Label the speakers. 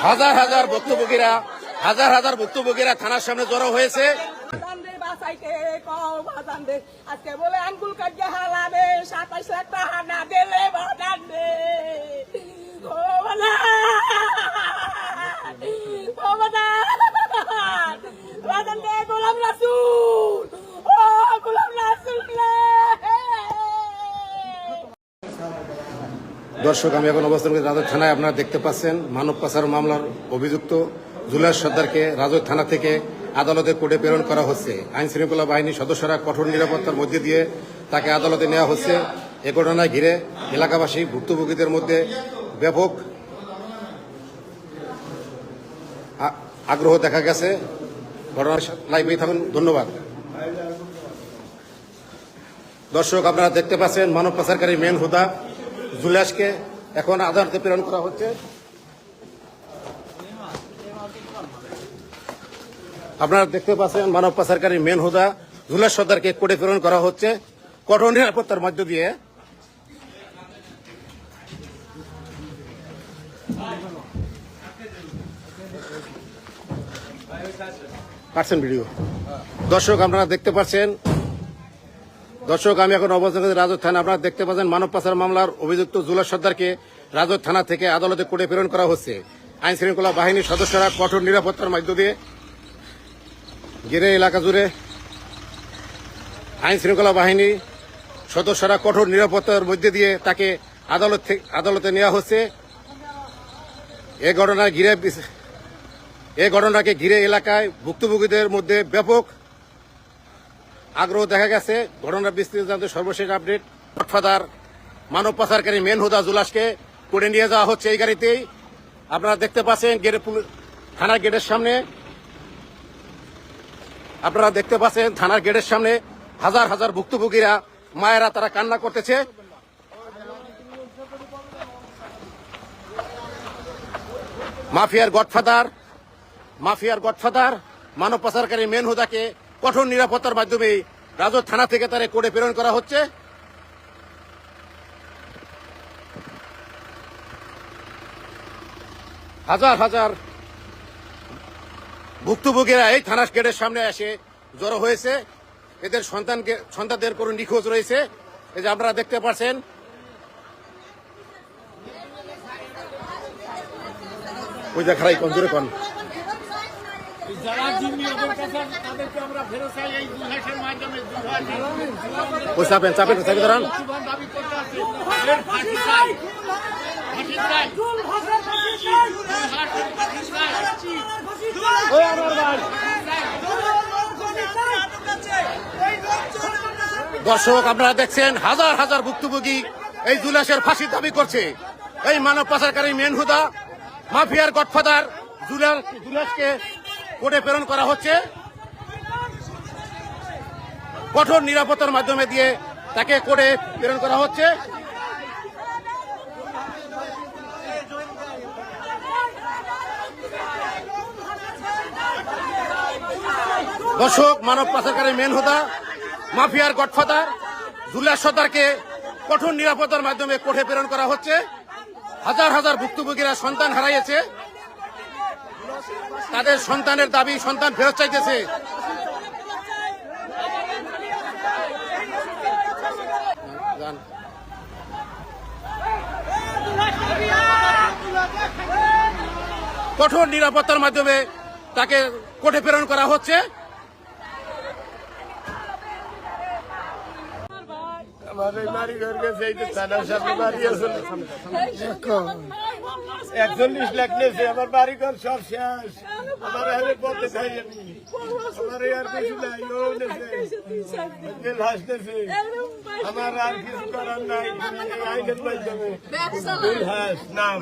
Speaker 1: হাজার হাজার ভুক্তভোগীরা থানার সামনে জড়ো হয়েছে।
Speaker 2: আজকে বলে আঙ্গুল কাটিয়ে হালাবে 27 লাখ টাকা না দিলে বাদান দে গোলাম রাসূল গোলাম রাসূল।
Speaker 1: দর্শক, আমি এখন অবস্থান করি রাজৈর থানায়। আপনারা দেখতে পাচ্ছেন মানব পাচার মামলার অভিযুক্ত জুলাস সর্দারকে রাজৈর থানা থেকে আদালতে কোর্টে প্রেরণ করা হচ্ছে। আইন শৃঙ্খলা বাহিনীর সদস্যরা কঠোর নিরাপত্তার মধ্যে দিয়ে তাকে আদালতে নেওয়া হচ্ছে। এ ঘটনায় ঘিরে এলাকাবাসী ভুক্তভোগীদের মধ্যে ব্যাপক আগ্রহ দেখা গেছে। ঘটনার লাইভেই থাকুন। ধন্যবাদ। দর্শক, আপনারা দেখতে পাচ্ছেন মানব পাচারকারী মেন হুদা জুলাসকে এখন আদালতে প্রেরণ করা হচ্ছে। আপনারা দেখতে পাচ্ছেন মানব পাচারকারী মেন হুদা জুলাস সর্দারকে কোর্টে প্রেরণ করা হচ্ছে কঠোর নিরাপত্তার মধ্য দিয়ে। কাটছেন ভিডিও। দর্শক, আপনারা দেখতে পাচ্ছেন। দর্শক, আমি এখন অবস্থান করি রাজৈর থানা। আপনারা দেখতে পাচ্ছেন মানব পাচার মামলার অভিযুক্ত জুলাস সর্দারকে রাজৈর থানা থেকে আদালতে কোর্টে প্রেরণ করা হচ্ছে। আইন শৃঙ্খলা বাহিনীর সদস্যরা কঠোর নিরাপত্তার মধ্য দিয়ে ঘিরে এলাকা জুড়ে আইন শৃঙ্খলা বাহিনী সদস্যরা কঠোর নিরাপত্তার মধ্যে দিয়ে তাকে আদালতে নেওয়া হচ্ছে। এই ঘটনাকে ঘিরে এলাকায় ভুক্তভোগীদের মধ্যে ব্যাপক আগ্রহ দেখা গেছে। ঘটনার বিস্তৃত জানতে সর্বশেষ আপডেট। গডফাদার মানব পাচারকারী মেন হুদা জুলাসকে কোর্টে নিয়ে যাওয়া হচ্ছে এই গাড়িতেই। আপনারা দেখতে পাচ্ছেন থানার গেটের সামনে। আপনারা দেখতে পাচ্ছেন থানার গেটের সামনে হাজার হাজার ভুক্তভোগীরা, মায়েরা তারা কান্না করতেছে। মাফিয়ার গডফাদার মানব পাচারকারী মেন হুদাকে কঠোর নিরাপত্তার মাধ্যমে রাজৈর থানা থেকে তারা কোর্টে প্রেরণ করা হচ্ছে। হাজার হাজার ভুক্তভোগীরা এই থানা গেটের সামনে এসে জড়ো হয়েছে। এদের সন্তানদের কোনো নিখোঁজ রয়েছে। এই যে আপনারা দেখতে পাচ্ছেন। ওই যে খারাই কোন জোরে কোন চাপেন ধরান। দর্শক, আপনারা দেখছেন হাজার হাজার ভুক্তভোগী এই জুলাসের ফাঁসির দাবি করছে। এই মানব পাচারকারী মেন হুদা মাফিয়ার গডফাদার জুলাসকে কোর্টে প্রেরণ করা হচ্ছে। কঠোর নিরাপত্তার মাধ্যমে দিয়ে তাকে কোর্টে প্রেরণ করা হচ্ছে। দর্শক, মানব পাচারকারী মেন হুদা মাফিয়ার গডফাদার জুলাস সর্দারকে কঠোর নিরাপত্তার মাধ্যমে কোর্টে প্রেরণ করা হচ্ছে। হাজার হাজার ভুক্তভোগীরা সন্তান হারাইছে। তাদের সন্তানের দাবি, সন্তান ফেরত চাইতেছে। কঠোর নিরাপত্তার মাধ্যমে তাকে কোর্টে প্রেরণ করা হচ্ছে।
Speaker 3: আমার এই বাড়ি ঘর গেছে, এই তো থানার সামনে বাড়ি আছে, 41 লাখ নিয়েছে। আমার বাড়ি ঘর সব শেষ। আমার হাতে পথে খাই আমি, আমার আর কিছু নাই। ও নেছে লাশ নেছে, আমার আর কিছু করার নাই। আইনের মাধ্যমে নাম